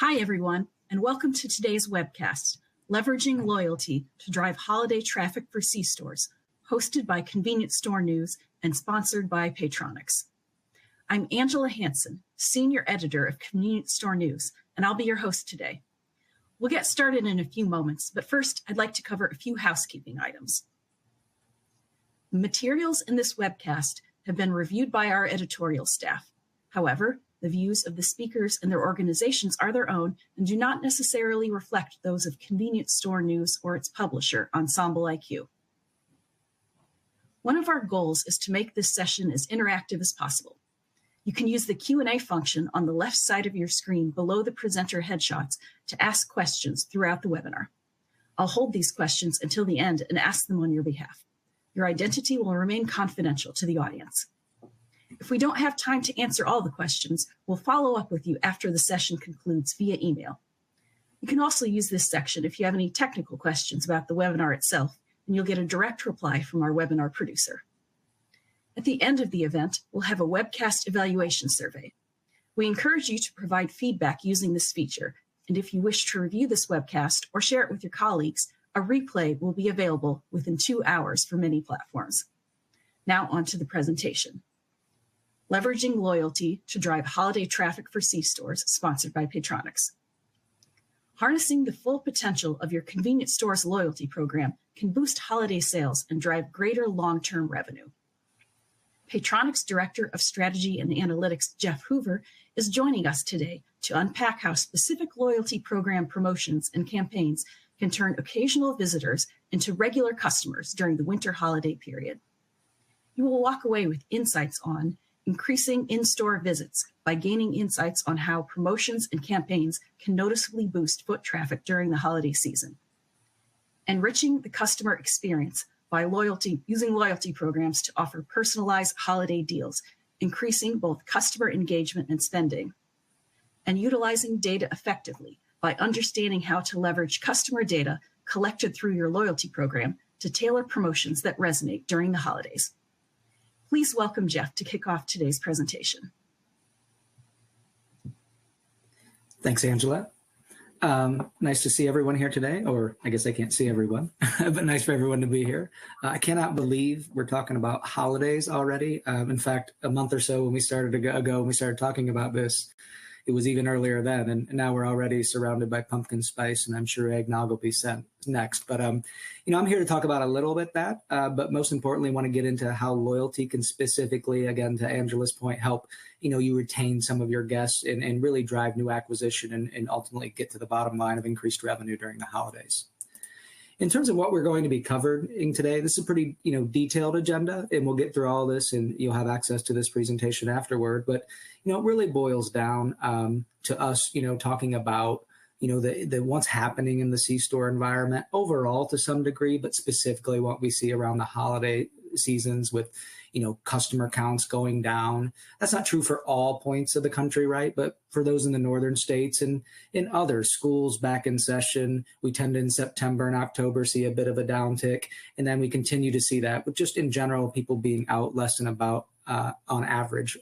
Hi, everyone, and welcome to today's webcast, Leveraging Loyalty to Drive Holiday Traffic for C-Stores, hosted by Convenience Store News and sponsored by Paytronix. I'm Angela Hansen, Senior Editor of Convenience Store News, and I'll be your host today. We'll get started in a few moments, but first, I'd like to cover a few housekeeping items. The materials in this webcast have been reviewed by our editorial staff. However, the views of the speakers and their organizations are their own and do not necessarily reflect those of Convenience Store News or its publisher, Ensemble IQ. One of our goals is to make this session as interactive as possible. You can use the Q&A function on the left side of your screen below the presenter headshots to ask questions throughout the webinar. I'll hold these questions until the end and ask them on your behalf. Your identity will remain confidential to the audience. If we don't have time to answer all the questions, we'll follow up with you after the session concludes via email. You can also use this section if you have any technical questions about the webinar itself, and you'll get a direct reply from our webinar producer. At the end of the event, we'll have a webcast evaluation survey. We encourage you to provide feedback using this feature, and if you wish to review this webcast or share it with your colleagues, a replay will be available within 2 hours for many platforms. Now on to the presentation. Leveraging Loyalty to Drive Holiday Traffic for C-Stores, sponsored by Paytronix. Harnessing the full potential of your convenience store's loyalty program can boost holiday sales and drive greater long-term revenue. Paytronix Director of Strategy and Analytics, Jeff Hoover, is joining us today to unpack how specific loyalty program promotions and campaigns can turn occasional visitors into regular customers during the winter holiday period. You will walk away with insights on increasing in-store visits by gaining insights on how promotions and campaigns can noticeably boost foot traffic during the holiday season. Enriching the customer experience by using loyalty programs to offer personalized holiday deals, increasing both customer engagement and spending. And utilizing data effectively by understanding how to leverage customer data collected through your loyalty program to tailor promotions that resonate during the holidays. Please welcome Jeff to kick off today's presentation. Thanks, Angela. Nice to see everyone here today, or I guess I can't see everyone, but nice for everyone to be here. I cannot believe we're talking about holidays already. In fact, a month or so when we started talking about this, it was even earlier then, and now we're already surrounded by pumpkin spice, and I'm sure eggnog will be sent next. But I'm here to talk about a little bit that, but most importantly, want to get into how loyalty can specifically, again, to Angela's point, help you retain some of your guests and really drive new acquisition and ultimately get to the bottom line of increased revenue during the holidays. In terms of what we're going to be covering today, this is a pretty detailed agenda, and we'll get through all this, and you'll have access to this presentation afterward. But it really boils down to us, talking about the what's happening in the C-store environment overall to some degree, but specifically what we see around the holiday seasons with customer counts going down. That's not true for all points of the country, right? But for those in the northern states and in other schools back in session, we tend to in September and October see a bit of a downtick. And then we continue to see that, but just in general, people being out less than about on average,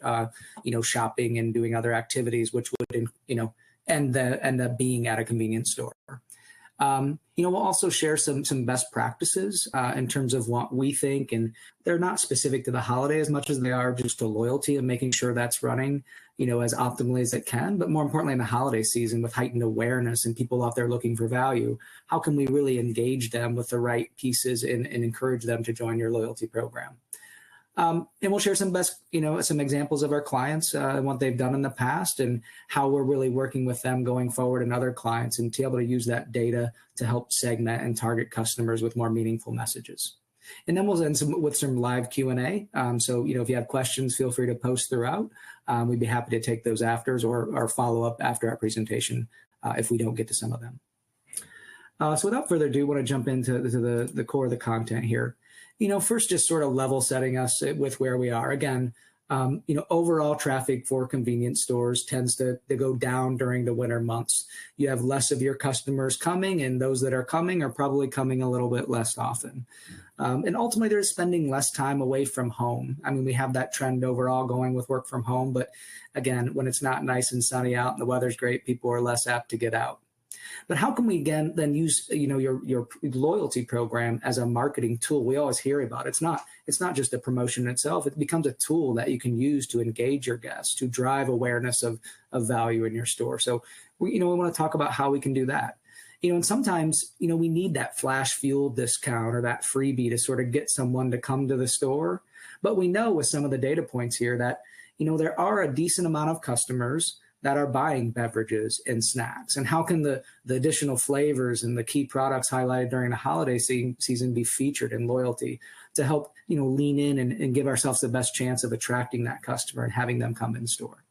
shopping and doing other activities, which would, end up being at a convenience store. We'll also share some best practices in terms of what we think, and they're not specific to the holiday as much as they are just to loyalty and making sure that's running, as optimally as it can. But more importantly, in the holiday season with heightened awareness and people out there looking for value, how can we really engage them with the right pieces and encourage them to join your loyalty program? And we'll share some some examples of our clients and what they've done in the past and how we're really working with them going forward and other clients, and to be able to use that data to help segment and target customers with more meaningful messages. And then we'll end with some live Q&A. So, if you have questions, feel free to post throughout. We'd be happy to take those afters or follow up after our presentation if we don't get to some of them. So without further ado, I want to jump into the core of the content here. First, just sort of level setting us with where we are. Again, Overall traffic for convenience stores tends to go down during the winter months. You have less of your customers coming, and those that are coming are probably coming a little bit less often. And ultimately, they're spending less time away from home. I mean, we have that trend overall going with work from home. But again, when it's not nice and sunny out and the weather's great, people are less apt to get out. But how can we again then use your loyalty program as a marketing tool? We always hear about it. It's not just a promotion in itself. It becomes a tool that you can use to engage your guests, to drive awareness of value in your store. So we want to talk about how we can do that. And sometimes we need that flash fuel discount or that freebie to sort of get someone to come to the store. But we know with some of the data points here that there are a decent amount of customers that are buying beverages and snacks. And how can the additional flavors and the key products highlighted during the holiday season be featured in loyalty to help lean in and give ourselves the best chance of attracting that customer and having them come in store?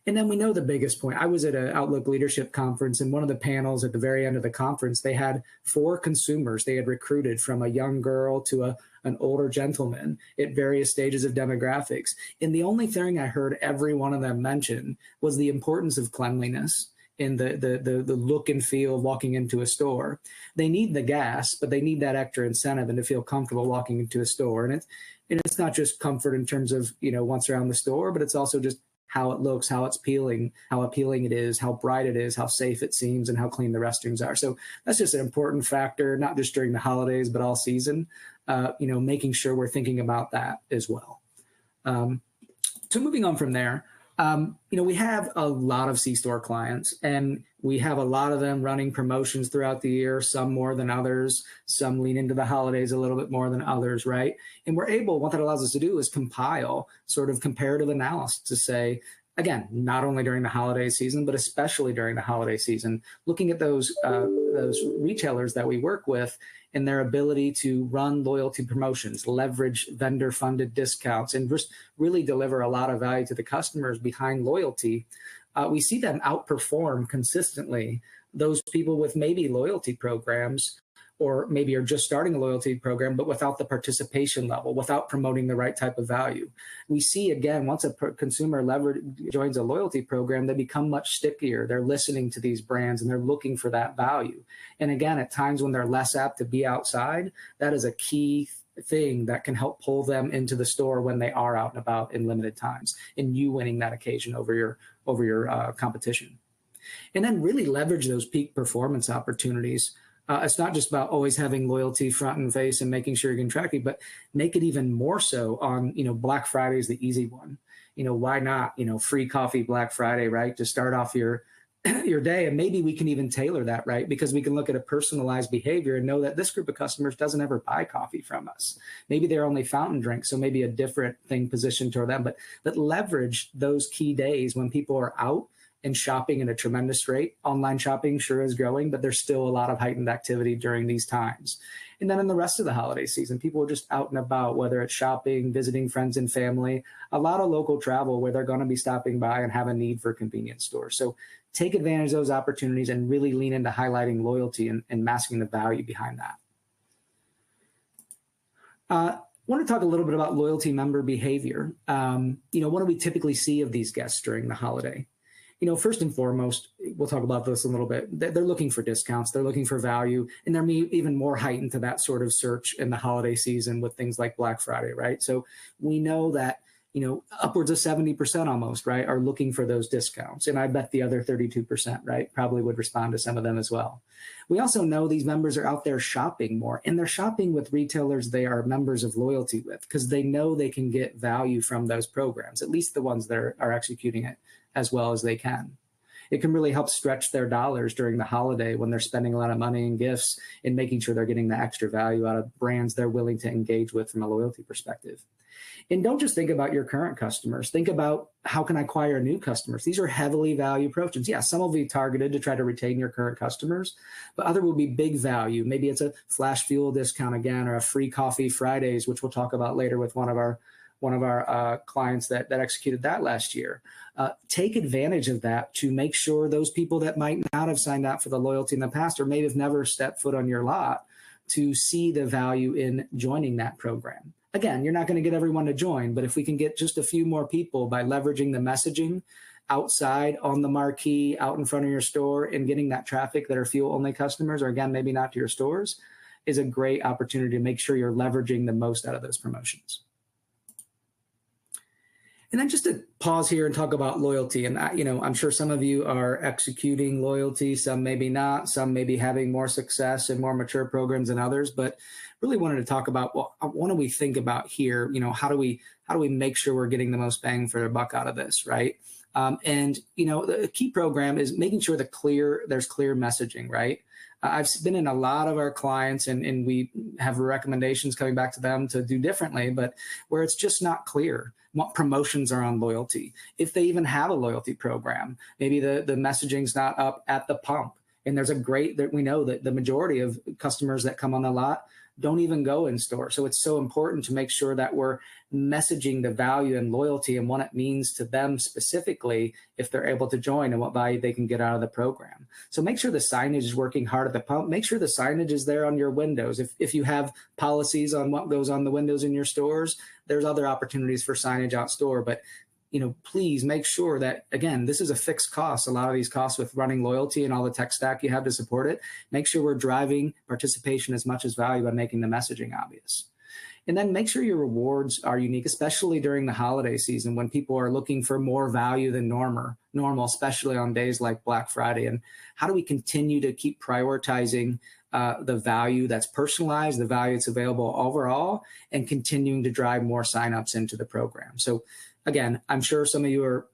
And then we know the biggest point. I was at an Outlook Leadership Conference, and one of the panels at the very end of the conference, they had 4 consumers they had recruited, from a young girl to an older gentleman at various stages of demographics. And the only thing I heard every one of them mention was the importance of cleanliness in the look and feel of walking into a store. They need the gas, but they need that extra incentive and to feel comfortable walking into a store. And it's not just comfort in terms of, once around the store, but it's also just how it looks, how it's appealing it is, how bright it is, how safe it seems, and how clean the restrooms are. So that's just an important factor, not just during the holidays, but all season, making sure we're thinking about that as well. So moving on from there, we have a lot of C-store clients, and we have a lot of them running promotions throughout the year, some more than others, some lean into the holidays a little bit more than others, right? And what that allows us to do is compile sort of comparative analysis to say, again, not only during the holiday season, but especially during the holiday season, looking at those retailers that we work with and their ability to run loyalty promotions, leverage vendor-funded discounts, and just really deliver a lot of value to the customers behind loyalty. We see them outperform consistently those people with maybe loyalty programs, or maybe are just starting a loyalty program, but without the participation level, without promoting the right type of value. We see, again, once a consumer joins a loyalty program, they become much stickier. They're listening to these brands and they're looking for that value. And again, at times when they're less apt to be outside, that is a key thing that can help pull them into the store when they are out and about in limited times, and you winning that occasion over your competition. And then really leverage those peak performance opportunities. It's not just about always having loyalty front and face and making sure you can track it, but make it even more so on, Black Friday is the easy one. Why not, free coffee Black Friday, right? To start off your day. And maybe we can even tailor that, right? Because we can look at a personalized behavior and know that this group of customers doesn't ever buy coffee from us. Maybe they're only fountain drinks, so maybe a different thing positioned toward them, but leverage those key days when people are out and shopping at a tremendous rate. Online shopping sure is growing, but there's still a lot of heightened activity during these times. And then in the rest of the holiday season, people are just out and about, whether it's shopping, visiting friends and family, a lot of local travel where they're going to be stopping by and have a need for convenience stores. So take advantage of those opportunities and really lean into highlighting loyalty and masking the value behind that. I want to talk a little bit about loyalty member behavior. What do we typically see of these guests during the holiday? First and foremost, we'll talk about this a little bit. They're looking for discounts. They're looking for value. And they're even more heightened to that sort of search in the holiday season with things like Black Friday, right? So we know that, upwards of 70% almost, right, are looking for those discounts. And I bet the other 32%, right, probably would respond to some of them as well. We also know these members are out there shopping more, and they're shopping with retailers they are members of loyalty with, because they know they can get value from those programs, at least the ones that are executing it as well as they can. It can really help stretch their dollars during the holiday when they're spending a lot of money in gifts and making sure they're getting the extra value out of brands they're willing to engage with from a loyalty perspective. And don't just think about your current customers. Think about how can I acquire new customers? These are heavily value approaches. Yeah, some will be targeted to try to retain your current customers, but other will be big value. Maybe it's a flash fuel discount again, or a free coffee Fridays, which we'll talk about later with one of our clients that executed that last year. Take advantage of that to make sure those people that might not have signed up for the loyalty in the past, or maybe have never stepped foot on your lot, to see the value in joining that program. again, you're not going to get everyone to join, but if we can get just a few more people by leveraging the messaging outside on the marquee, out in front of your store, and getting that traffic that are fuel only customers, or again, maybe not to your stores, is a great opportunity to make sure you're leveraging the most out of those promotions. And then just to pause here and talk about loyalty. And I'm sure some of you are executing loyalty, some maybe not, some maybe having more success in more mature programs than others. But really wanted to talk about, well, what do we think about here? How do we make sure we're getting the most bang for the buck out of this, right? The key program is making sure there's clear messaging, right? I've been in a lot of our clients and we have recommendations coming back to them to do differently, but where it's just not clear what promotions are on loyalty. If they even have a loyalty program, maybe the messaging's not up at the pump. And we know that the majority of customers that come on the lot don't even go in store. So it's so important to make sure that we're messaging the value and loyalty and what it means to them specifically if they're able to join and what value they can get out of the program. So make sure the signage is working hard at the pump. Make sure the signage is there on your windows. If you have policies on what goes on the windows in your stores, there's other opportunities for signage out store. But please make sure that, again, this is a fixed cost. A lot of these costs with running loyalty and all the tech stack you have to support it, make sure we're driving participation as much as value by making the messaging obvious. And then make sure your rewards are unique, especially during the holiday season when people are looking for more value than normal, especially on days like Black Friday. And how do we continue to keep prioritizing the value that's personalized, the value that's available overall, and continuing to drive more signups into the program? So again, I'm sure some of you are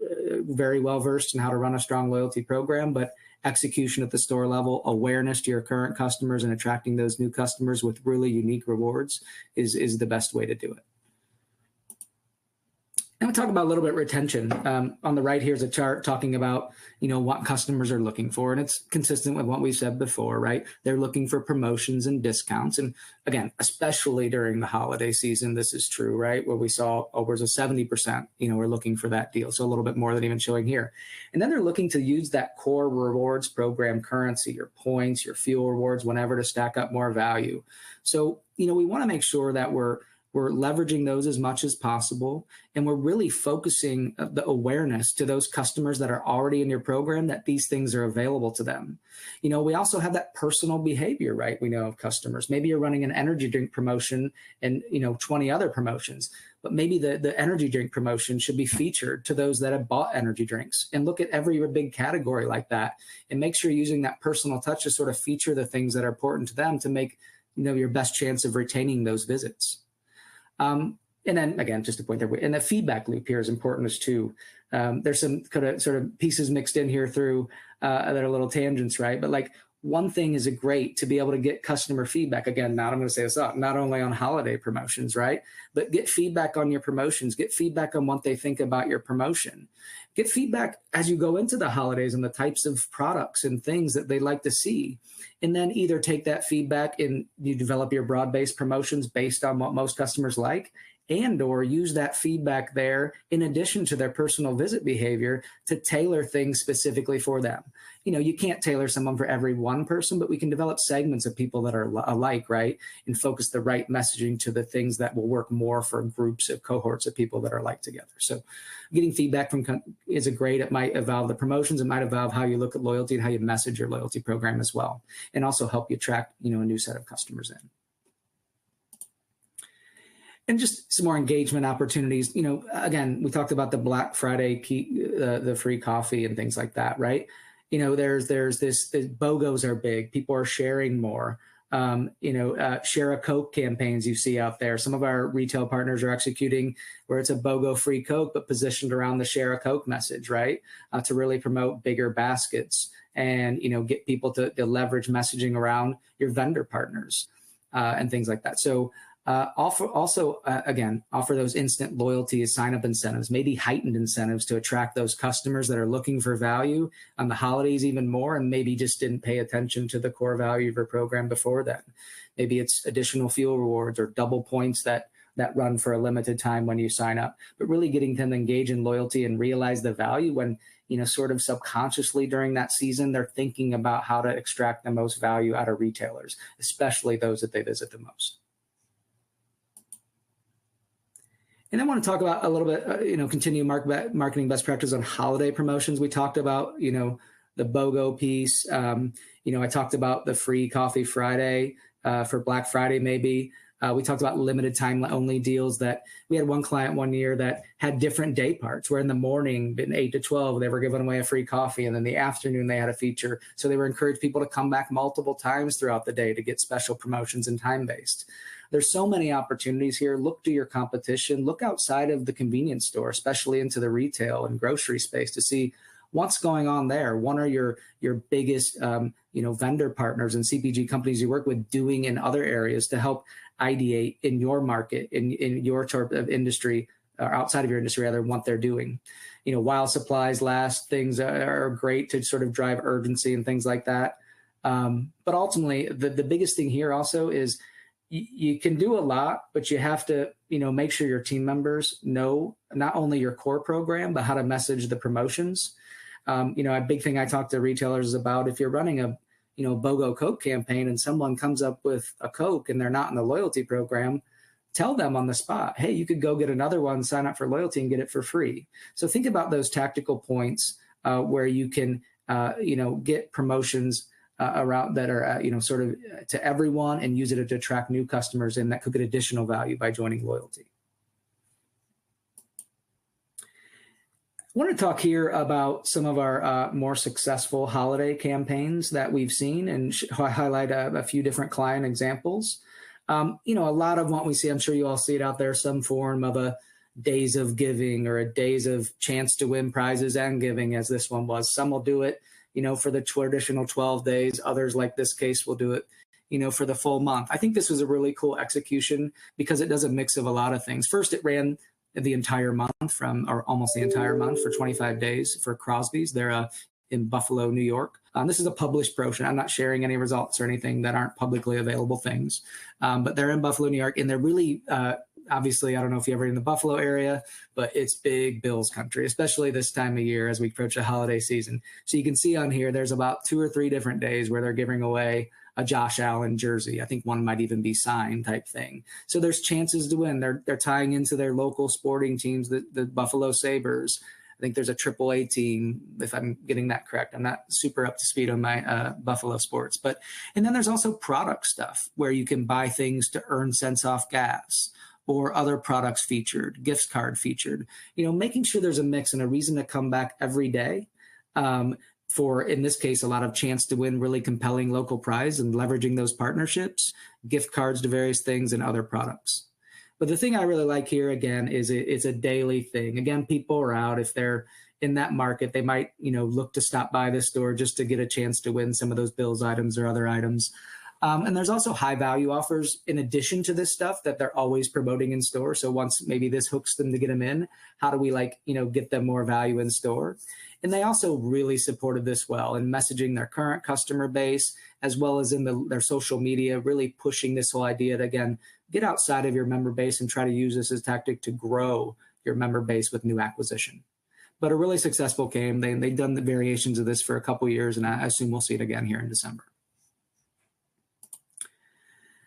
very well versed in how to run a strong loyalty program, but execution at the store level, awareness to your current customers and attracting those new customers with really unique rewards is the best way to do it. And we'll talk about a little bit retention. On the right here is a chart talking about, what customers are looking for. And it's consistent with what we've said before, right? They're looking for promotions and discounts. And again, especially during the holiday season, this is true, right? Where we saw upwards of 70%, we're looking for that deal. So a little bit more than even showing here. And then they're looking to use that core rewards program currency, your points, your fuel rewards, whenever to stack up more value. So, we want to make sure that we're leveraging those as much as possible. And we're really focusing the awareness to those customers that are already in your program that these things are available to them. We also have that personal behavior, right? We know of customers. Maybe you're running an energy drink promotion and, 20 other promotions, but maybe the energy drink promotion should be featured to those that have bought energy drinks, and look at every big category like that and make sure you're using that personal touch to sort of feature the things that are important to them to make, your best chance of retaining those visits. And then again, just to point there, and the feedback loop here is important as too. There's some kind of sort of pieces mixed in here through that are little tangents, right? But like one thing is great to be able to get customer feedback. Again, I'm going to say this up, not only on holiday promotions, right? But get feedback on your promotions, get feedback on what they think about your promotion. Get feedback as you go into the holidays and the types of products and things that they like to see. And then either take that feedback and you develop your broad-based promotions based on what most customers like, and or use that feedback there in addition to their personal visit behavior to tailor things specifically for them. You can't tailor someone for every one person, but we can develop segments of people that are alike, right? And focus the right messaging to the things that will work more for groups of cohorts of people that are like together. So getting feedback is great. It might evolve the promotions. It might evolve how you look at loyalty and how you message your loyalty program as well, and also help you attract, a new set of customers in. And just some more engagement opportunities. Again, we talked about the Black Friday, the free coffee and things like that, right? There's this, the BOGOs are big. People are sharing more. Share a Coke campaigns you see out there. Some of our retail partners are executing where it's a BOGO free Coke, but positioned around the share a Coke message, right? To really promote bigger baskets and, get people to leverage messaging around your vendor partners and things like that. So offer those instant loyalty sign up incentives, maybe heightened incentives to attract those customers that are looking for value on the holidays even more, and maybe just didn't pay attention to the core value of your program before that. Maybe it's additional fuel rewards or double points that run for a limited time when you sign up, but really getting them to engage in loyalty and realize the value when, sort of subconsciously during that season, they're thinking about how to extract the most value out of retailers, especially those that they visit the most. And I want to talk about a little bit, continue marketing best practice on holiday promotions. We talked about, the BOGO piece. I talked about the free coffee Friday for Black Friday, maybe. We talked about limited time only deals that we had one client one year that had different day parts where in the morning, in 8 to 12, they were giving away a free coffee. And then the afternoon, they had a feature. So they were encouraged people to come back multiple times throughout the day to get special promotions and time-based. There's so many opportunities here. Look to your competition. Look outside of the convenience store, especially into the retail and grocery space to see what's going on there. What are your biggest vendor partners and CPG companies you work with doing in other areas to help ideate in your market, in your sort of industry, or outside of your industry, rather, what they're doing. While supplies last, things are great to sort of drive urgency and things like that. But ultimately, the biggest thing here also is you can do a lot, but you have to, make sure your team members know not only your core program, but how to message the promotions. A big thing I talk to retailers about, if you're running a BOGO Coke campaign and someone comes up with a Coke and they're not in the loyalty program, tell them on the spot, hey, you could go get another one, sign up for loyalty and get it for free. So think about those tactical points where you can, get promotions around that are, sort of to everyone and use it to attract new customers and that could get additional value by joining loyalty. I want to talk here about some of our more successful holiday campaigns that we've seen and highlight a few different client examples. A lot of what we see, I'm sure you all see it out there, some form of a days of giving or a days of chance to win prizes and giving, as this one was. Some will do it, for the traditional 12 days. Others, like this case, will do it, for the full month. I think this was a really cool execution because it does a mix of a lot of things. First, it ran the entire month or almost the entire month for 25 days for Crosby's. They're in Buffalo, New York. This is a published promotion. I'm not sharing any results or anything that aren't publicly available things, but they're in Buffalo, New York, and they're really, obviously, I don't know if you're ever in the Buffalo area, but it's big Bills country, especially this time of year as we approach the holiday season. So you can see on here, there's about 2 or 3 different days where they're giving away a Josh Allen jersey. I think one might even be signed type thing. So there's chances to win. They're tying into their local sporting teams, the Buffalo Sabres. I think there's a AAA team, if I'm getting that correct. I'm not super up to speed on my Buffalo sports. And then there's also product stuff where you can buy things to earn cents off gas or other products featured, gift card featured, making sure there's a mix and a reason to come back every day. For, in this case, a lot of chance to win really compelling local prize and leveraging those partnerships, gift cards to various things and other products. But the thing I really like here, again, is it's a daily thing. Again, people are out. If they're in that market, they might, look to stop by this store just to get a chance to win some of those Bills items or other items. And there's also high value offers in addition to this stuff that they're always promoting in store. So once maybe this hooks them to get them in, how do we get them more value in store? And they also really supported this well in messaging their current customer base, as well as in their social media, really pushing this whole idea to, again, get outside of your member base and try to use this as a tactic to grow your member base with new acquisition. But a really successful game. They've done the variations of this for a couple of years, and I assume we'll see it again here in December.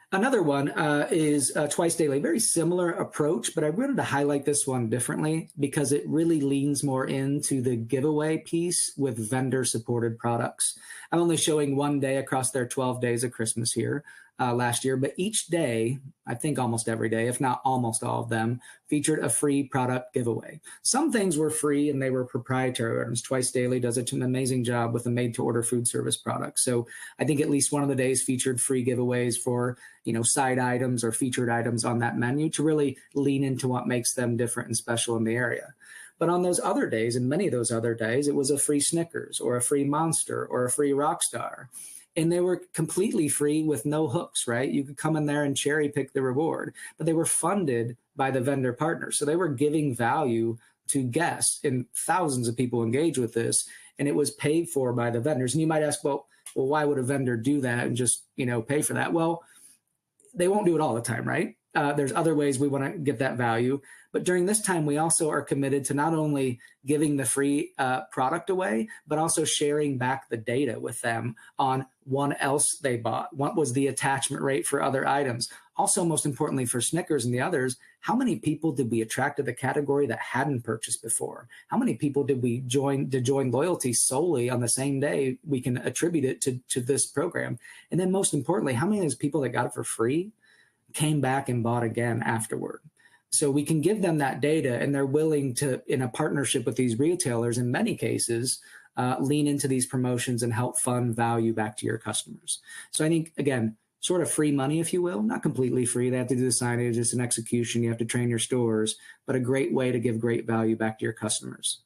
Another one is Twice Daily, very similar approach, but I wanted to highlight this one differently because it really leans more into the giveaway piece with vendor-supported products. I'm only showing one day across their 12 days of Christmas here last year, but each day, I think almost every day, if not almost all of them, featured a free product giveaway. Some things were free and they were proprietary items. Twice Daily does an amazing job with the made-to-order food service products. So I think at least one of the days featured free giveaways for, side items or featured items on that menu to really lean into what makes them different and special in the area. But on those other days, and many of those other days, it was a free Snickers or a free Monster or a free Rockstar. And they were completely free with no hooks, right? You could come in there and cherry pick the reward, but they were funded by the vendor partners. So they were giving value to guests, and thousands of people engage with this, and it was paid for by the vendors. And you might ask, well, why would a vendor do that and just, pay for that? Well, they won't do it all the time, right? There's other ways we want to get that value. But during this time, we also are committed to not only giving the free product away, but also sharing back the data with them on what else they bought, what was the attachment rate for other items. Also, most importantly for Snickers and the others, how many people did we attract to the category that hadn't purchased before? How many people did we join loyalty solely on the same day? We can attribute it to this program. And then most importantly, how many of those people that got it for free came back and bought again afterward? So we can give them that data, and they're willing to, in a partnership with these retailers, in many cases, lean into these promotions and help fund value back to your customers. So I think, again, sort of free money, if you will, not completely free. They have to do the signage, it's an execution, you have to train your stores, but a great way to give great value back to your customers.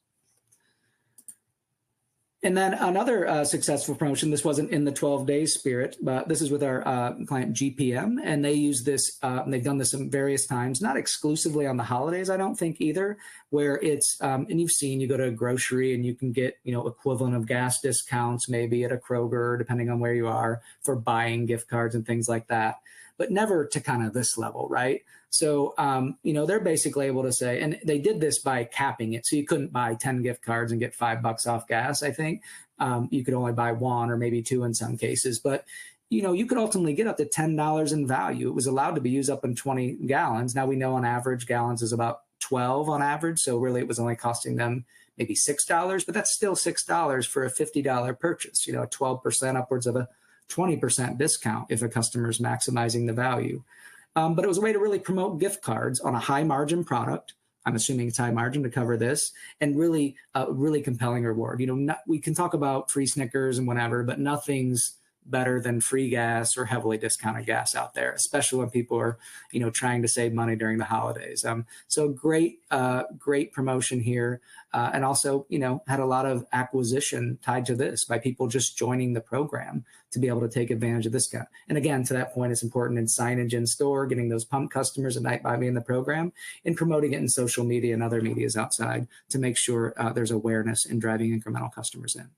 And then another successful promotion, this wasn't in the 12 days spirit, but this is with our client GPM, and they use this, and they've done this various times, not exclusively on the holidays, I don't think either, where it's, and you've seen, you go to a grocery and you can get, equivalent of gas discounts, maybe at a Kroger, depending on where you are, for buying gift cards and things like that, but never to kind of this level, right? So, they're basically able to say, and they did this by capping it. So you couldn't buy 10 gift cards and get $5 off gas, I think. You could only buy one or maybe two in some cases. But, you could ultimately get up to $10 in value. It was allowed to be used up in 20 gallons. Now we know on average gallons is about 12 on average. So really it was only costing them maybe $6, but that's still $6 for a $50 purchase, 12% upwards of a 20% discount if a customer is maximizing the value. But it was a way to really promote gift cards on a high margin product. I'm assuming it's high margin to cover this, and really compelling reward. We can talk about free Snickers and whatever, but nothing's better than free gas or heavily discounted gas out there, especially when people are, trying to save money during the holidays. So great promotion here. And also, had a lot of acquisition tied to this by people just joining the program to be able to take advantage of this guy. And again, to that point, it's important in signage in store, getting those pump customers that might buy me in the program, and promoting it in social media and other medias outside to make sure there's awareness in driving incremental customers in.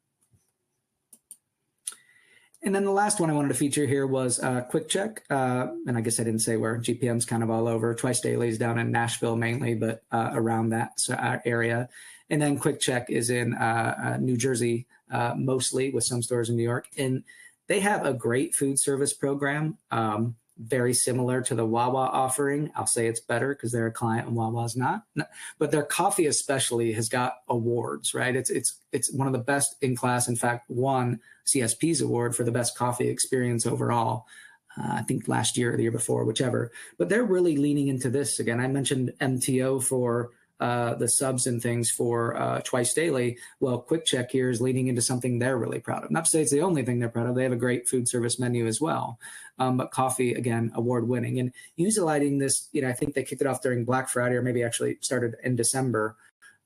And then the last one I wanted to feature here was Quick Check. And I guess I didn't say where. GPM's kind of all over. Twice Daily is down in Nashville mainly, but around that area. And then Quick Check is in New Jersey mostly, with some stores in New York. And they have a great food service program, very similar to the Wawa offering. I'll say it's better because they're a client and Wawa's not. But their coffee especially has got awards, right? It's one of the best in class. In fact, won CSP's award for the best coffee experience overall. I think last year or the year before, whichever. But they're really leaning into this. Again, I mentioned MTO for the subs and things for Twice Daily. Well, Quick Check here is leaning into something they're really proud of. Not to say it's the only thing they're proud of. They have a great food service menu as well. But coffee, again, award winning. And utilizing this, I think they kicked it off during Black Friday, or maybe actually started in December.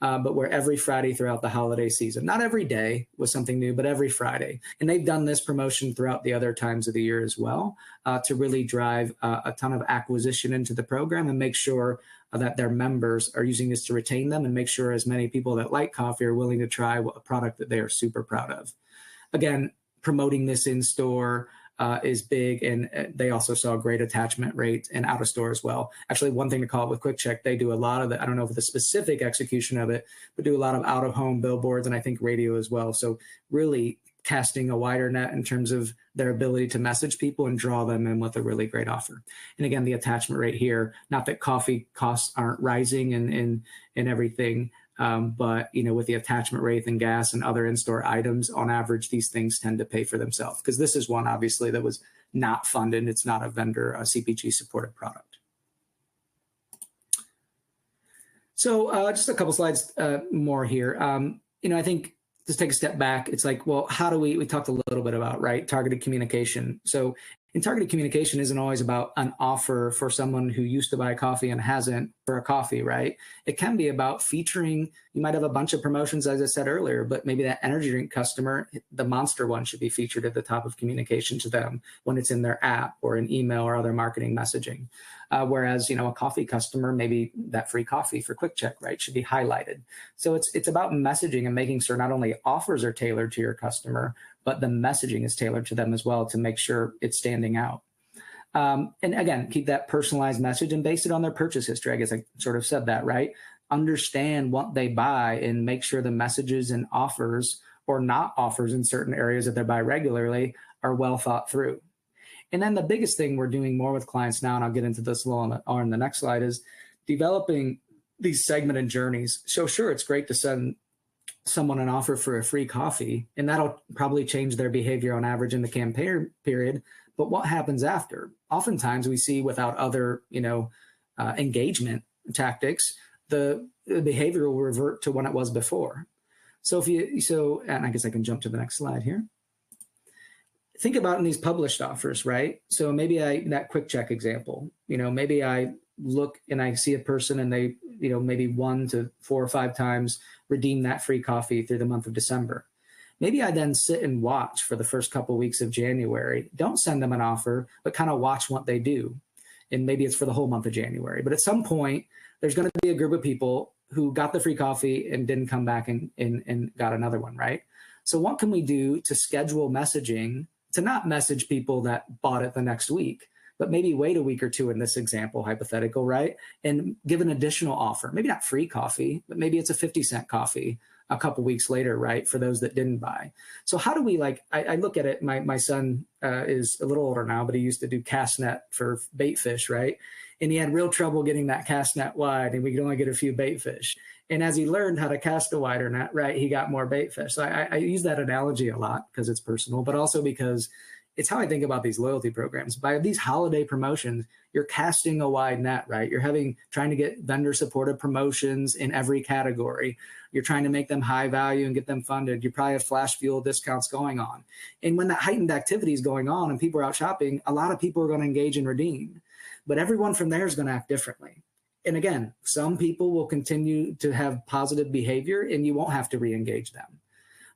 But where every Friday throughout the holiday season, not every day was something new, but every Friday. And they've done this promotion throughout the other times of the year as well, to really drive a ton of acquisition into the program and make sure that their members are using this to retain them, and make sure as many people that like coffee are willing to try a product that they are super proud of. Again, promoting this in store is big, and they also saw a great attachment rate and out of store as well. Actually, one thing to call it with Quick Check, they do a lot of it. I don't know if the specific execution of it, but do a lot of out of home billboards and I think radio as well. So really casting a wider net in terms of their ability to message people and draw them in with a really great offer. And again, the attachment rate here, not that coffee costs aren't rising and everything, but with the attachment rate and gas and other in-store items, on average, these things tend to pay for themselves, because this is one obviously that was not funded. It's not a vendor, a CPG supported product. So just a couple slides more here. I think just take a step back. It's like, well, how do we talked a little bit about, right, targeted communication. So and targeted communication isn't always about an offer for someone who used to buy coffee and hasn't for a coffee, right? It can be about featuring, you might have a bunch of promotions, as I said earlier, but maybe that energy drink customer, the Monster one should be featured at the top of communication to them when it's in their app or in email or other marketing messaging. Whereas, a coffee customer, maybe that free coffee for Quick Check, right, should be highlighted. So it's about messaging and making sure not only offers are tailored to your customer, but the messaging is tailored to them as well to make sure it's standing out. And again, keep that personalized message and base it on their purchase history. I guess I sort of said that, right? Understand what they buy and make sure the messages and offers or not offers in certain areas that they buy regularly are well thought through. And then the biggest thing we're doing more with clients now, and I'll get into this a little on the next slide, is developing these segmented journeys. So sure, it's great to send someone an offer for a free coffee, and that'll probably change their behavior on average in the campaign period. But what happens after? Oftentimes we see without other, engagement tactics, the behavior will revert to when it was before. And I guess I can jump to the next slide here. Think about in these published offers, right? So maybe that quick check example, maybe I look and I see a person and they, maybe 1 to 4 or 5 times redeem that free coffee through the month of December. Maybe I then sit and watch for the first couple of weeks of January. Don't send them an offer, but kind of watch what they do. And maybe it's for the whole month of January. But at some point, there's going to be a group of people who got the free coffee and didn't come back and got another one, right? So what can we do to schedule messaging to not message people that bought it the next week, but maybe wait a week or 2 in this example, hypothetical, right? And give an additional offer, maybe not free coffee, but maybe it's a 50-cent coffee a couple weeks later, right? For those that didn't buy. So how do we I look at it, my son is a little older now, but he used to do cast net for bait fish, right? And he had real trouble getting that cast net wide, and we could only get a few bait fish. And as he learned how to cast a wider net, right, he got more bait fish. So I use that analogy a lot because it's personal, but also because it's how I think about these loyalty programs. By these holiday promotions, you're casting a wide net, right? You're trying to get vendor supported promotions in every category. You're trying to make them high value and get them funded. You probably have flash fuel discounts going on. And when that heightened activity is going on and people are out shopping, a lot of people are going to engage and redeem. But everyone from there is going to act differently. And again, some people will continue to have positive behavior and you won't have to re-engage them.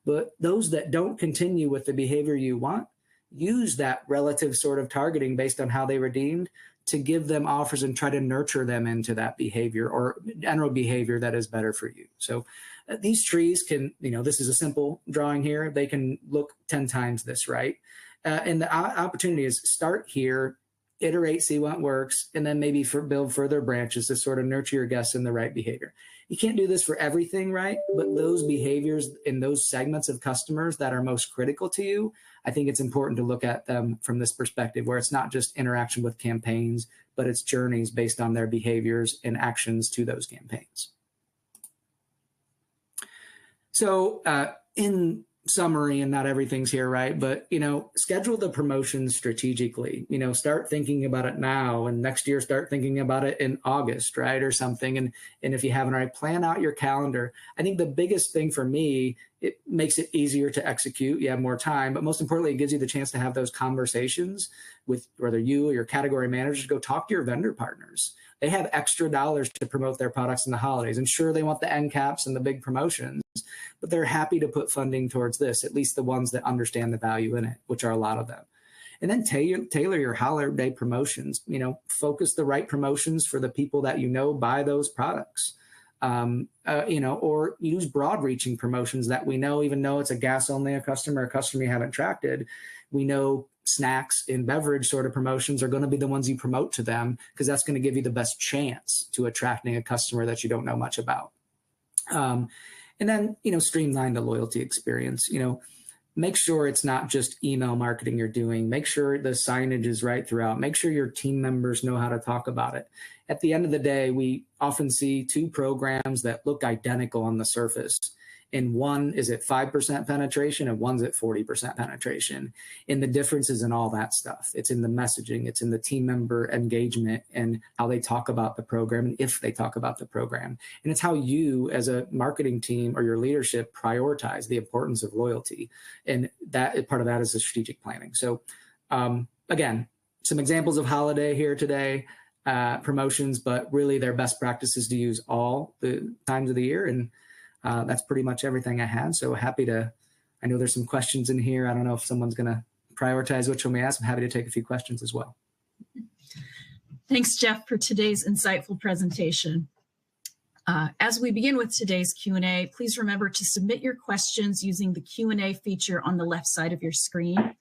But those that don't continue with the behavior you want, use that relative sort of targeting based on how they redeemed to give them offers and try to nurture them into that behavior or general behavior that is better for you. So these trees can, this is a simple drawing here. They can look 10 times this, right? And the opportunity is start here, iterate, see what works, and then maybe build further branches to sort of nurture your guests in the right behavior. You can't do this for everything, right? But those behaviors in those segments of customers that are most critical to you, I think it's important to look at them from this perspective where it's not just interaction with campaigns, but it's journeys based on their behaviors and actions to those campaigns. So in summary, and not everything's here, right? But, schedule the promotions strategically, start thinking about it now, and next year, start thinking about it in August, right? Or something. And if you haven't already, plan out your calendar. I think the biggest thing for me, it makes it easier to execute. You have more time, but most importantly, it gives you the chance to have those conversations with whether you or your category managers go talk to your vendor partners. They have extra dollars to promote their products in the holidays. And sure, they want the end caps and the big promotions, but they're happy to put funding towards this, at least the ones that understand the value in it, which are a lot of them. And then tailor your holiday promotions, focus the right promotions for the people that buy those products. Or use broad reaching promotions that we know, even though it's a gas only, a customer you haven't attracted, we know snacks and beverage sort of promotions are going to be the ones you promote to them because that's going to give you the best chance to attracting a customer that you don't know much about. And then, streamline the loyalty experience, make sure it's not just email marketing you're doing. Make sure the signage is right throughout. Make sure your team members know how to talk about it. At the end of the day, we often see 2 programs that look identical on the surface. And one is at 5% penetration and one's at 40% penetration. And the difference is in all that stuff. It's in the messaging, it's in the team member engagement and how they talk about the program and if they talk about the program. And it's how you as a marketing team or your leadership prioritize the importance of loyalty. And that part of that is the strategic planning. So again, some examples of holiday here today, promotions, but really their best practices to use all the times of the year. And that's pretty much everything I had. So happy to, I know there's some questions in here. I don't know if someone's going to prioritize which one we ask. I'm happy to take a few questions as well. Thanks, Jeff, for today's insightful presentation. As we begin with today's Q&A, please remember to submit your questions using the Q&A feature on the left side of your screen.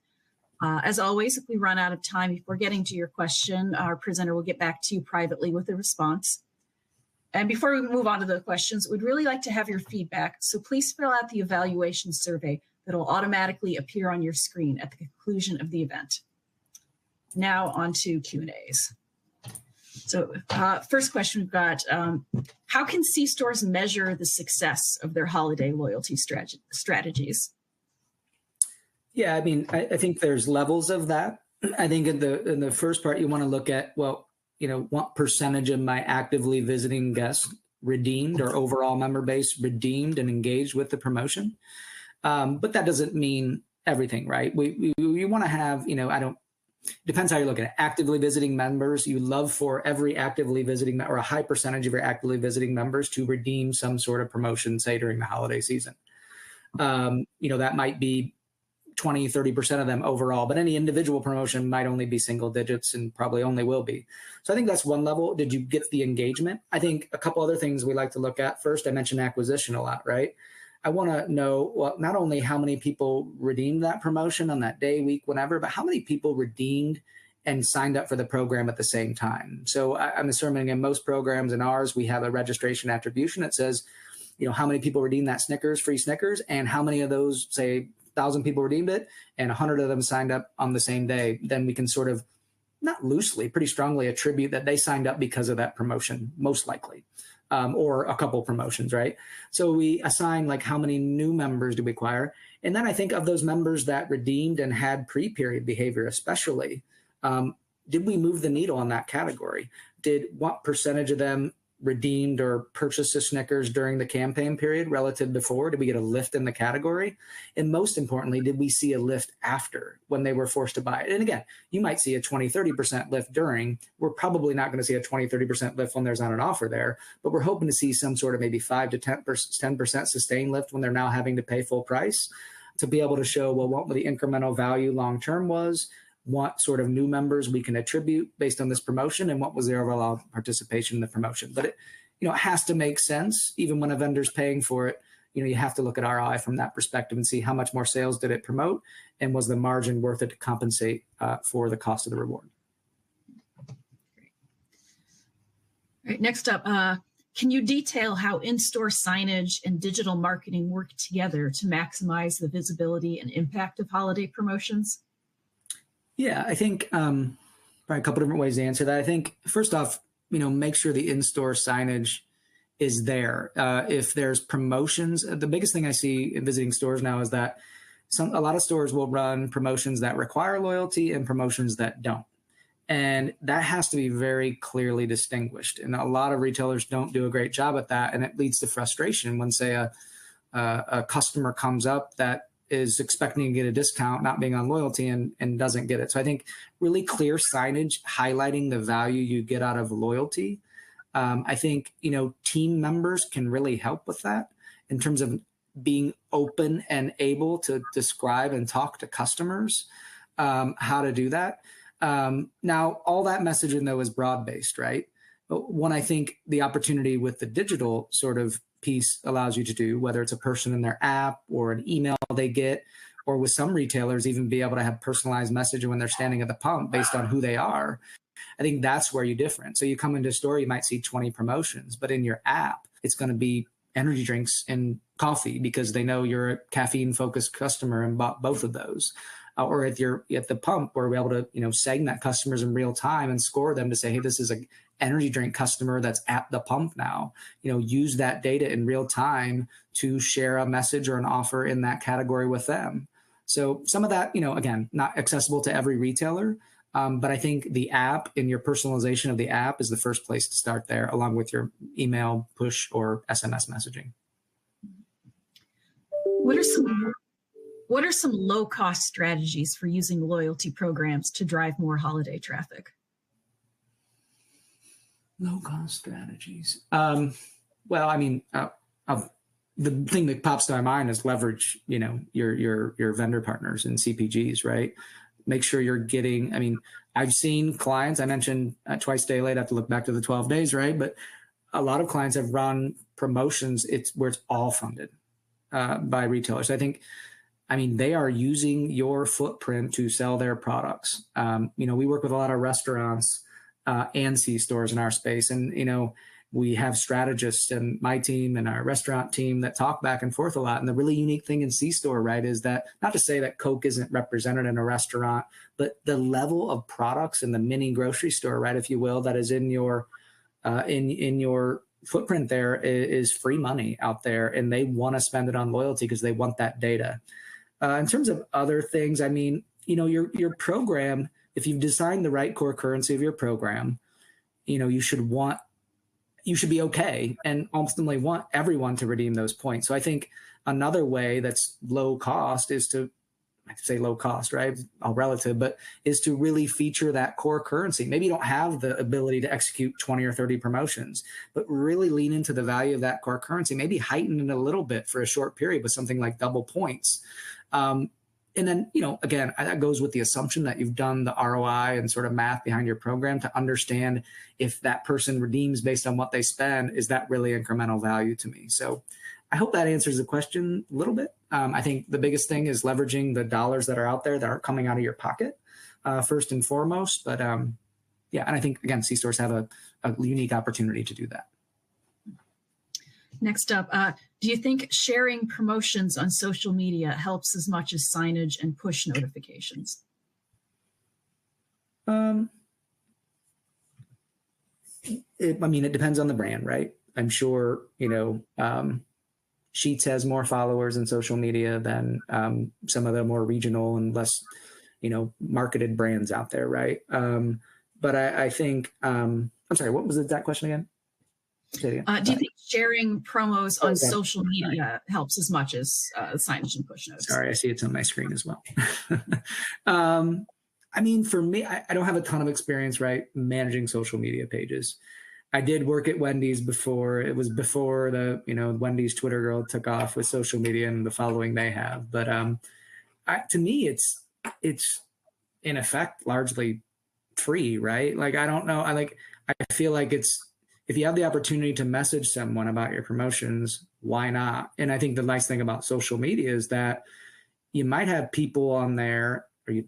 As always, if we run out of time before getting to your question, our presenter will get back to you privately with a response. And before we move on to the questions, we'd really like to have your feedback. So please fill out the evaluation survey that will automatically appear on your screen at the conclusion of the event. Now on to Q&As. So first question we've got, how can C-stores measure the success of their holiday loyalty strategies? Yeah, I mean, I think there's levels of that. I think in the first part, you want to look at, well, what percentage of my actively visiting guests redeemed, or overall member base redeemed and engaged with the promotion. But that doesn't mean everything, right? We want to have, depends how you look at it. Actively visiting members, you love for every actively visiting, or a high percentage of your actively visiting members to redeem some sort of promotion, say during the holiday season. That might be 20, 30% of them overall, but any individual promotion might only be single digits and probably only will be. So I think that's one level. Did you get the engagement? I think a couple other things we like to look at. First, I mentioned acquisition a lot, right? I want to know, well, not only how many people redeemed that promotion on that day, week, whenever, but how many people redeemed and signed up for the program at the same time. So I'm assuming in most programs, in ours, we have a registration attribution that says, how many people redeemed that free Snickers, and how many of those, say, 1,000 people redeemed it and 100 of them signed up on the same day. Then we can sort of, not loosely, pretty strongly attribute that they signed up because of that promotion, most likely. Or a couple promotions, right? So we assign like how many new members do we acquire? And then I think of those members that redeemed and had pre-period behavior especially, did we move the needle on that category? What percentage of them redeemed or purchased a Snickers during the campaign period relative to before? Did we get a lift in the category? And most importantly, did we see a lift after when they were forced to buy it? And again, you might see a 20, 30% lift during. We're probably not going to see a 20, 30% lift when there's not an offer there, but we're hoping to see some sort of maybe 5 to 10% sustained lift when they're now having to pay full price, to be able to show, well, what the incremental value long-term was, what sort of new members we can attribute based on this promotion, and what was their overall participation in the promotion. But it has to make sense. Even when a vendor's paying for it, you have to look at ROI from that perspective and see how much more sales did it promote, and was the margin worth it to compensate for the cost of the reward. Great. All right, next up, can you detail how in-store signage and digital marketing work together to maximize the visibility and impact of holiday promotions? Yeah, I think probably a couple different ways to answer that. I think first off, make sure the in-store signage is there. If there's promotions, the biggest thing I see in visiting stores now is that a lot of stores will run promotions that require loyalty and promotions that don't. And that has to be very clearly distinguished. And a lot of retailers don't do a great job at that. And it leads to frustration when, say, a customer comes up that is expecting to get a discount, not being on loyalty, and doesn't get it. So I think really clear signage highlighting the value you get out of loyalty. I think, team members can really help with that in terms of being open and able to describe and talk to customers how to do that. Now, all that messaging, though, is broad-based, right? But one, I think the opportunity with the digital sort of piece allows you to do, whether it's a person in their app or an email they get, or with some retailers even be able to have personalized messaging when they're standing at the pump based on who they are. I think that's where you're different. So you come into a store, you might see 20 promotions, but in your app, it's going to be energy drinks and coffee because they know you're a caffeine-focused customer and bought both of those. Or if you're at the pump, we're able to, segment customers in real time and score them to say, hey, this is an energy drink customer that's at the pump now. Use that data in real time to share a message or an offer in that category with them. So some of that, again, not accessible to every retailer, but I think the app and your personalization of the app is the first place to start there, along with your email, push, or SMS messaging. What are some low-cost strategies for using loyalty programs to drive more holiday traffic? Low-cost strategies. Well, I mean, the thing that pops to my mind is leverage, your vendor partners and CPGs, right? Make sure you're getting, I've seen clients, I mentioned twice a day late, I have to look back to the 12 days, right? But a lot of clients have run promotions where it's all funded by retailers. I think I mean, they are using your footprint to sell their products. We work with a lot of restaurants and C-stores in our space. And, we have strategists and my team and our restaurant team that talk back and forth a lot. And the really unique thing in C-store, right, is that not to say that Coke isn't represented in a restaurant, but the level of products in the mini grocery store, right, if you will, that is in your in your footprint there is free money out there, and they want to spend it on loyalty because they want that data. In terms of other things, I mean, your program, if you've designed the right core currency of your program, you should be okay and ultimately want everyone to redeem those points. So I think another way that's low cost is to, I say low cost, right? All relative, but is to really feature that core currency. Maybe you don't have the ability to execute 20 or 30 promotions, but really lean into the value of that core currency, maybe heighten it a little bit for a short period with something like double points. And then, again, that goes with the assumption that you've done the ROI and sort of math behind your program to understand if that person redeems based on what they spend, is that really incremental value to me? So I hope that answers the question a little bit. I think the biggest thing is leveraging the dollars that are out there that aren't coming out of your pocket, first and foremost. But and I think, again, C-stores have a unique opportunity to do that. Next up, do you think sharing promotions on social media helps as much as signage and push notifications? It depends on the brand, right? I'm sure, Sheetz has more followers in social media than some of the more regional and less, marketed brands out there, right? But I think, I'm sorry, what was that question again? Do you think sharing promos on social media helps as much as signage and push notes? Sorry, I see it's on my screen as well. For me, I don't have a ton of experience, right, managing social media pages. I did work at Wendy's before. It was before the, Wendy's Twitter girl took off with social media and the following they have. But to me, it's in effect largely free, right? Like, I don't know. I feel like if you have the opportunity to message someone about your promotions, why not? And I think the nice thing about social media is that you might have people on there, or you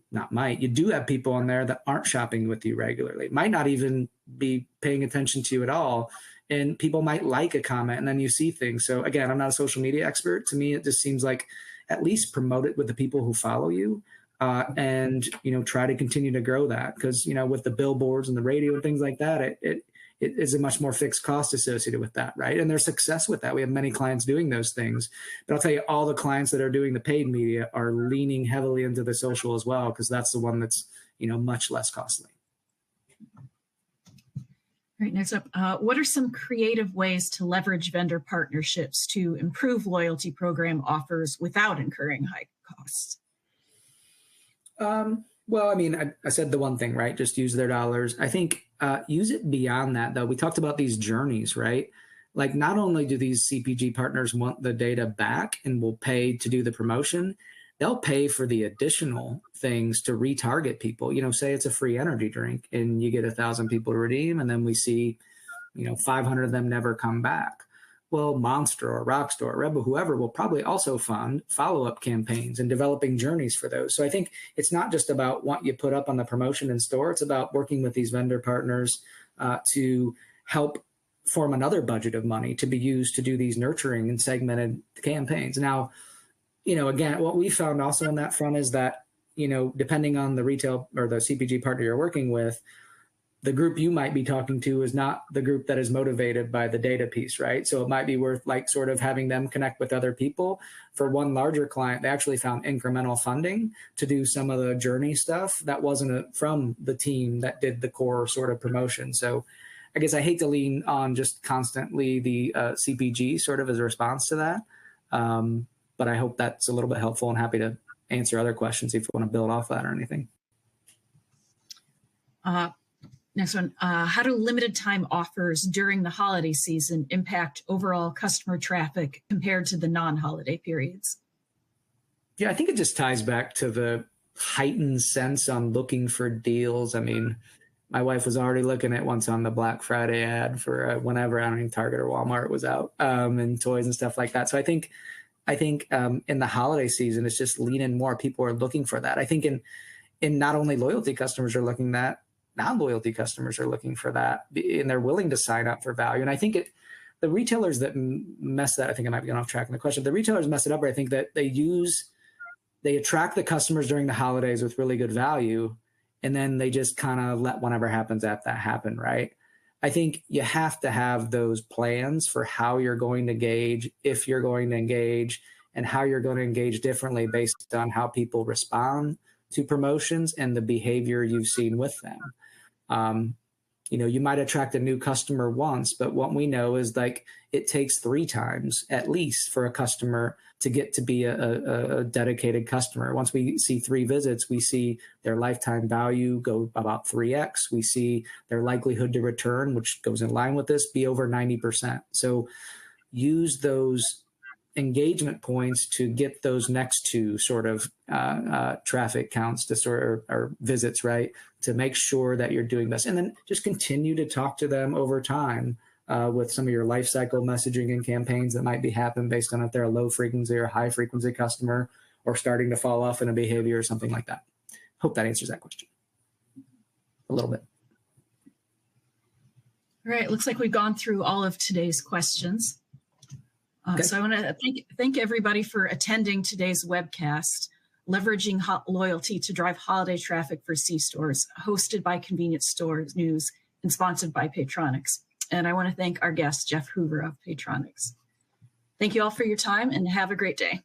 do have people on there that aren't shopping with you regularly, might not even be paying attention to you at all. And people might like a comment and then you see things. So again, I'm not a social media expert. To me, it just seems like at least promote it with the people who follow you. And try to continue to grow that, because with the billboards and the radio and things like that, it is a much more fixed cost associated with that, right? And there's success with that. We have many clients doing those things. But I'll tell you, all the clients that are doing the paid media are leaning heavily into the social as well, because that's the one that's, much less costly. All right, next up, what are some creative ways to leverage vendor partnerships to improve loyalty program offers without incurring high costs? I said the one thing, right? Just use their dollars. I think use it beyond that, though. We talked about these journeys, right? Like, not only do these CPG partners want the data back and will pay to do the promotion, they'll pay for the additional things to retarget people. Say it's a free energy drink and you get 1,000 people to redeem, and then we see, 500 of them never come back. Well, Monster or Rockstar or Rebel, whoever, will probably also fund follow-up campaigns and developing journeys for those. So I think it's not just about what you put up on the promotion in store. It's about working with these vendor partners to help form another budget of money to be used to do these nurturing and segmented campaigns. Now, again, what we found also on that front is that, depending on the retail or the CPG partner you're working with, the group you might be talking to is not the group that is motivated by the data piece, right? So it might be worth sort of having them connect with other people. For one larger client, they actually found incremental funding to do some of the journey stuff that wasn't from the team that did the core sort of promotion. So I guess I hate to lean on just constantly the CPG sort of as a response to that. But I hope that's a little bit helpful, and happy to answer other questions if you want to build off that or anything. Next one, how do limited time offers during the holiday season impact overall customer traffic compared to the non-holiday periods? Yeah, I think it just ties back to the heightened sense on looking for deals. I mean, my wife was already looking at once on the Black Friday ad for whenever, I don't know, Target or Walmart was out, and toys and stuff like that. So I think I think in the holiday season, it's just lean in more. People are looking for that. I think in not only loyalty customers are looking that, non-loyalty customers are looking for that, and they're willing to sign up for value. And I think the retailers that mess that, I think I might be going off track in the question. The retailers mess it up, but I think that they attract the customers during the holidays with really good value, and then they just kind of let whatever happens at that happen, right? I think you have to have those plans for how you're going to engage, if you're going to engage, and how you're going to engage differently based on how people respond to promotions and the behavior you've seen with them. You might attract a new customer once, but what we know is like it takes 3 times at least for a customer to get to be a dedicated customer. Once we see 3 visits, we see their lifetime value go about 3x. We see their likelihood to return, which goes in line with this, be over 90%. So use those engagement points to get those next 2 sort of traffic counts to sort of, or visits, right? To make sure that you're doing this. And then just continue to talk to them over time with some of your life cycle messaging and campaigns that might be happening based on if they're a low frequency or high frequency customer or starting to fall off in a behavior or something like that. Hope that answers that question a little bit. All right, looks like we've gone through all of today's questions. Okay. So I want to thank everybody for attending today's webcast, Leveraging Loyalty to Drive Holiday Traffic for C-Stores, hosted by Convenience Store News and sponsored by Paytronix. And I want to thank our guest, Jeff Hoover of Paytronix. Thank you all for your time and have a great day.